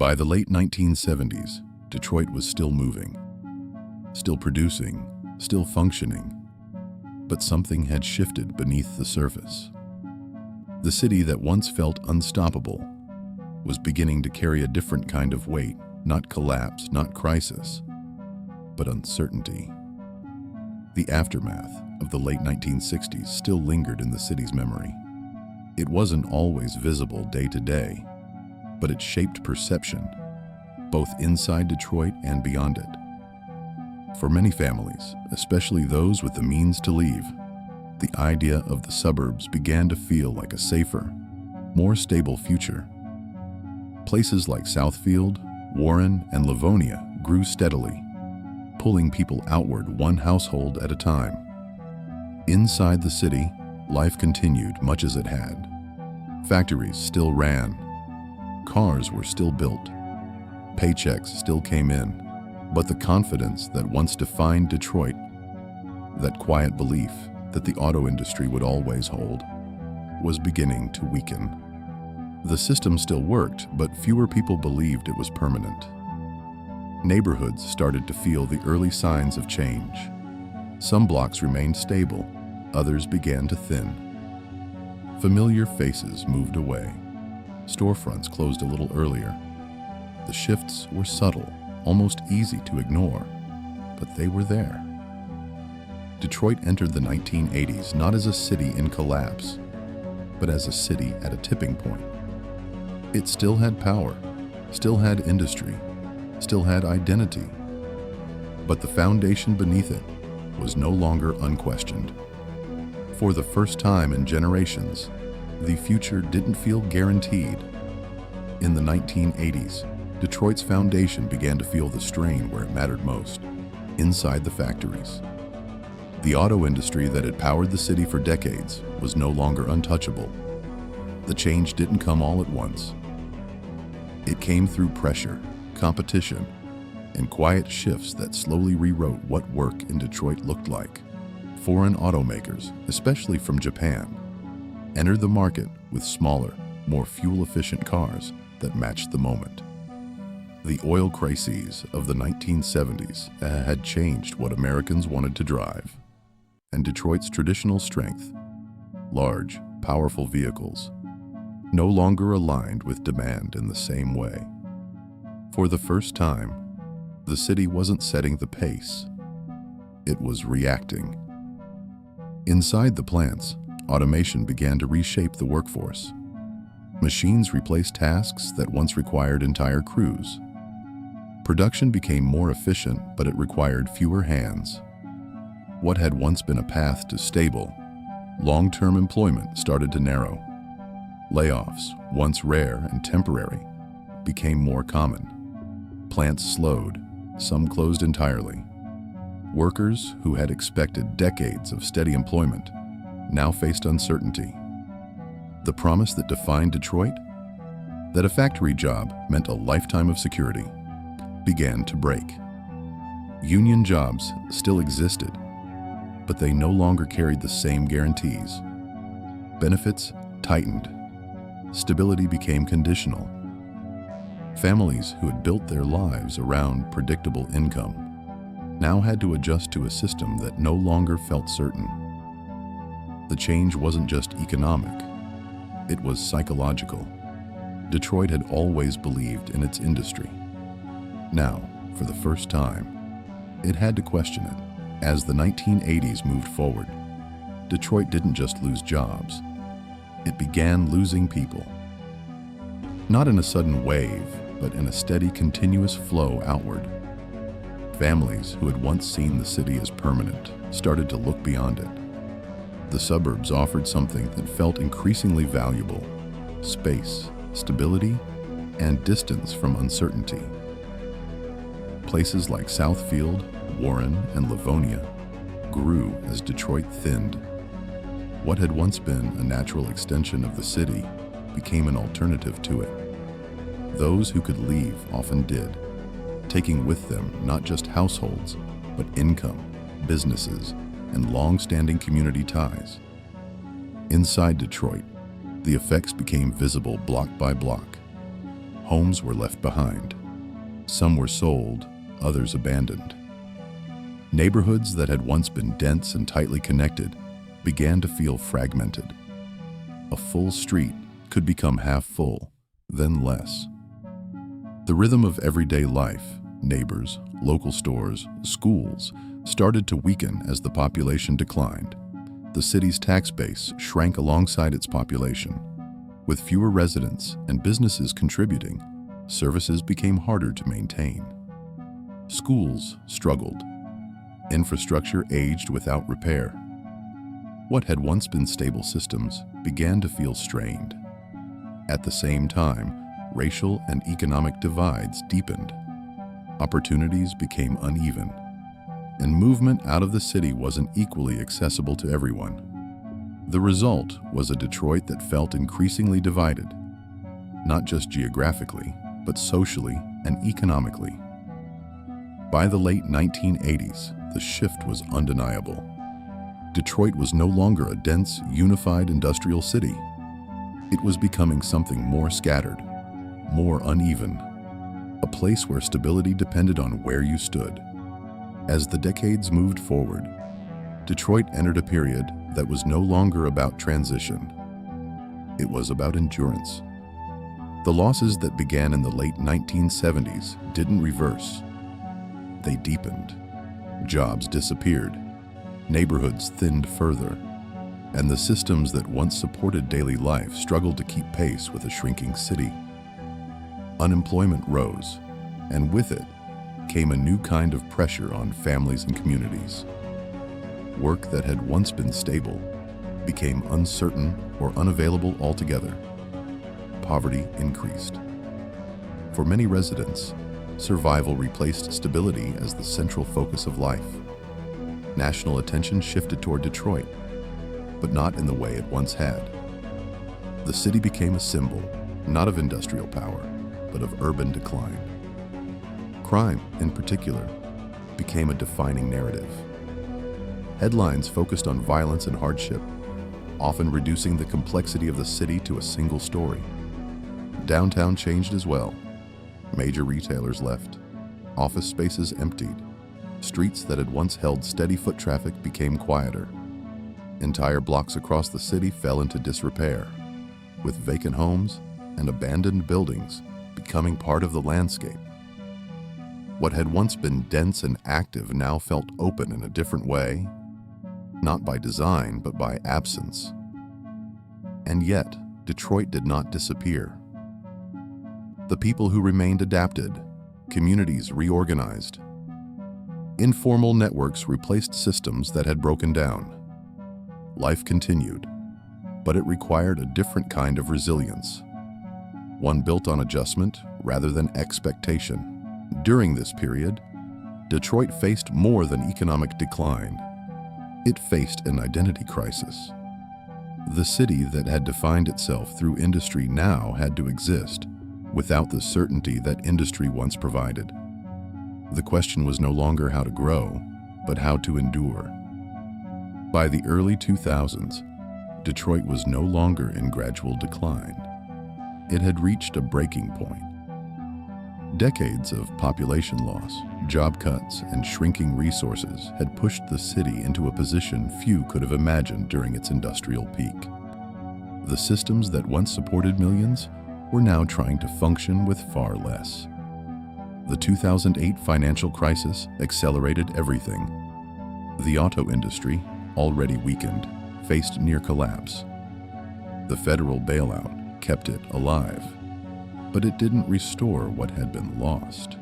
By the late 1970s, Detroit was still moving, still producing, still functioning, but something had shifted beneath the surface. The city that once felt unstoppable was beginning to carry a different kind of weight, not collapse, not crisis, but uncertainty. The aftermath of the late 1960s still lingered in the city's memory. It wasn't always visible day to day, but it shaped perception, both inside Detroit and beyond it. For many families, especially those with the means to leave, the idea of the suburbs began to feel like a safer, more stable future. Places like Southfield, Warren, and Livonia grew steadily, pulling people outward one household at a time. Inside the city, life continued much as it had. Factories still ran. Cars were still built. Paychecks still came in. But the confidence that once defined Detroit, that quiet belief that the auto industry would always hold, was beginning to weaken. The system still worked, but fewer people believed it was permanent. Neighborhoods started to feel the early signs of change. Some blocks remained stable, others began to thin. Familiar faces moved away. Storefronts closed a little earlier. The shifts were subtle, almost easy to ignore, but they were there. Detroit entered the 1980s not as a city in collapse, but as a city at a tipping point. It still had power, still had industry, still had identity, but the foundation beneath it was no longer unquestioned. For the first time in generations, the future didn't feel guaranteed. In the 1980s, Detroit's foundation began to feel the strain where it mattered most, inside the factories. The auto industry that had powered the city for decades was no longer untouchable. The change didn't come all at once. It came through pressure, competition, and quiet shifts that slowly rewrote what work in Detroit looked like. Foreign automakers, especially from Japan, entered the market with smaller, more fuel-efficient cars that matched the moment. The oil crises of the 1970s had changed what Americans wanted to drive, and Detroit's traditional strength, large, powerful vehicles, no longer aligned with demand in the same way. For the first time, the city wasn't setting the pace, it was reacting. Inside the plants, automation began to reshape the workforce. Machines replaced tasks that once required entire crews. Production became more efficient, but it required fewer hands. What had once been a path to stable, long-term employment started to narrow. Layoffs, once rare and temporary, became more common. Plants slowed, some closed entirely. Workers who had expected decades of steady employment now faced uncertainty. The promise that defined Detroit, that a factory job meant a lifetime of security, began to break. Union jobs still existed, but they no longer carried the same guarantees. Benefits tightened. Stability became conditional. Families who had built their lives around predictable income now had to adjust to a system that no longer felt certain. The change wasn't just economic, it was psychological. Detroit had always believed in its industry. Now, for the first time, it had to question it. As the 1980s moved forward, Detroit didn't just lose jobs, it began losing people. Not in a sudden wave, but in a steady, continuous flow outward. Families who had once seen the city as permanent started to look beyond it. The suburbs offered something that felt increasingly valuable: space, stability, and distance from uncertainty. Places like Southfield, Warren, and Livonia grew as Detroit thinned. What had once been a natural extension of the city became an alternative to it. Those who could leave often did, taking with them not just households, but income, businesses, and long-standing community ties. Inside Detroit, the effects became visible block by block. Homes were left behind. Some were sold, others abandoned. Neighborhoods that had once been dense and tightly connected began to feel fragmented. A full street could become half full, then less. The rhythm of everyday life, neighbors, local stores, schools, started to weaken as the population declined. The city's tax base shrank alongside its population. With fewer residents and businesses contributing, services became harder to maintain. Schools struggled. Infrastructure aged without repair. What had once been stable systems began to feel strained. At the same time, racial and economic divides deepened. Opportunities became uneven, and movement out of the city wasn't equally accessible to everyone. The result was a Detroit that felt increasingly divided, not just geographically, but socially and economically. By the late 1980s, the shift was undeniable. Detroit was no longer a dense, unified industrial city. It was becoming something more scattered, more uneven, a place where stability depended on where you stood. As the decades moved forward, Detroit entered a period that was no longer about transition. It was about endurance. The losses that began in the late 1970s didn't reverse. They deepened. Jobs disappeared. Neighborhoods thinned further. And the systems that once supported daily life struggled to keep pace with a shrinking city. Unemployment rose, and with it came a new kind of pressure on families and communities. Work that had once been stable became uncertain or unavailable altogether. Poverty increased. For many residents, survival replaced stability as the central focus of life. National attention shifted toward Detroit, but not in the way it once had. The city became a symbol, not of industrial power, but of urban decline. Crime, in particular, became a defining narrative. Headlines focused on violence and hardship, often reducing the complexity of the city to a single story. Downtown changed as well. Major retailers left. Office spaces emptied. Streets that had once held steady foot traffic became quieter. Entire blocks across the city fell into disrepair, with vacant homes and abandoned buildings becoming part of the landscape. What had once been dense and active now felt open in a different way, not by design, but by absence. And yet, Detroit did not disappear. The people who remained adapted, communities reorganized. Informal networks replaced systems that had broken down. Life continued, but it required a different kind of resilience, one built on adjustment rather than expectation. During this period, Detroit faced more than economic decline. It faced an identity crisis. The city that had defined itself through industry now had to exist without the certainty that industry once provided. The question was no longer how to grow, but how to endure. By the early 2000s, Detroit was no longer in gradual decline. It had reached a breaking point. Decades of population loss, job cuts, and shrinking resources had pushed the city into a position few could have imagined during its industrial peak. The systems that once supported millions were now trying to function with far less. The 2008 financial crisis accelerated everything. The auto industry, already weakened, faced near collapse. The federal bailout kept it alive, but it didn't restore what had been lost.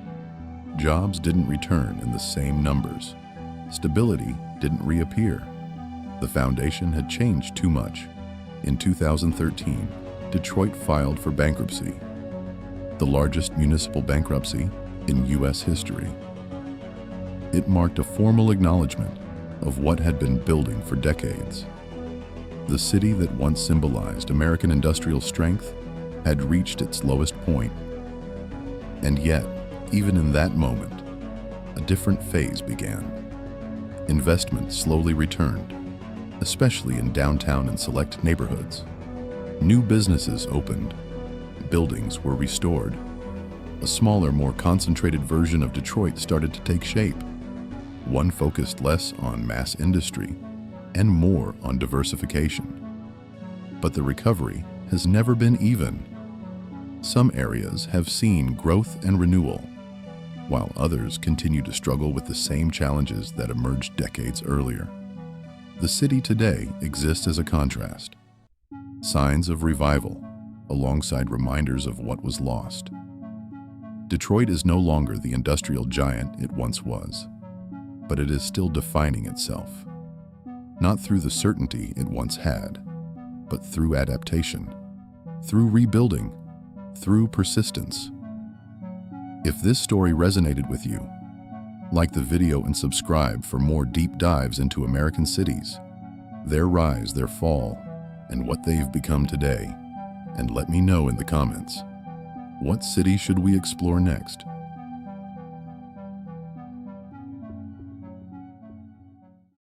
Jobs didn't return in the same numbers. Stability didn't reappear. The foundation had changed too much. In 2013, Detroit filed for bankruptcy, the largest municipal bankruptcy in U.S. history. It marked a formal acknowledgement of what had been building for decades. The city that once symbolized American industrial strength had reached its lowest point. And yet, even in that moment, a different phase began. Investment slowly returned, especially in downtown and select neighborhoods. New businesses opened, buildings were restored, a smaller, more concentrated version of Detroit started to take shape. One focused less on mass industry and more on diversification. But the recovery has never been even. Some areas have seen growth and renewal, while others continue to struggle with the same challenges that emerged decades earlier. The city today exists as a contrast. Signs of revival, alongside reminders of what was lost. Detroit is no longer the industrial giant it once was, but it is still defining itself. Not through the certainty it once had, but through adaptation, through rebuilding, through persistence. If this story resonated with you, like the video and subscribe for more deep dives into American cities, their rise, their fall, and what they've become today. And let me know in the comments, what city should we explore next?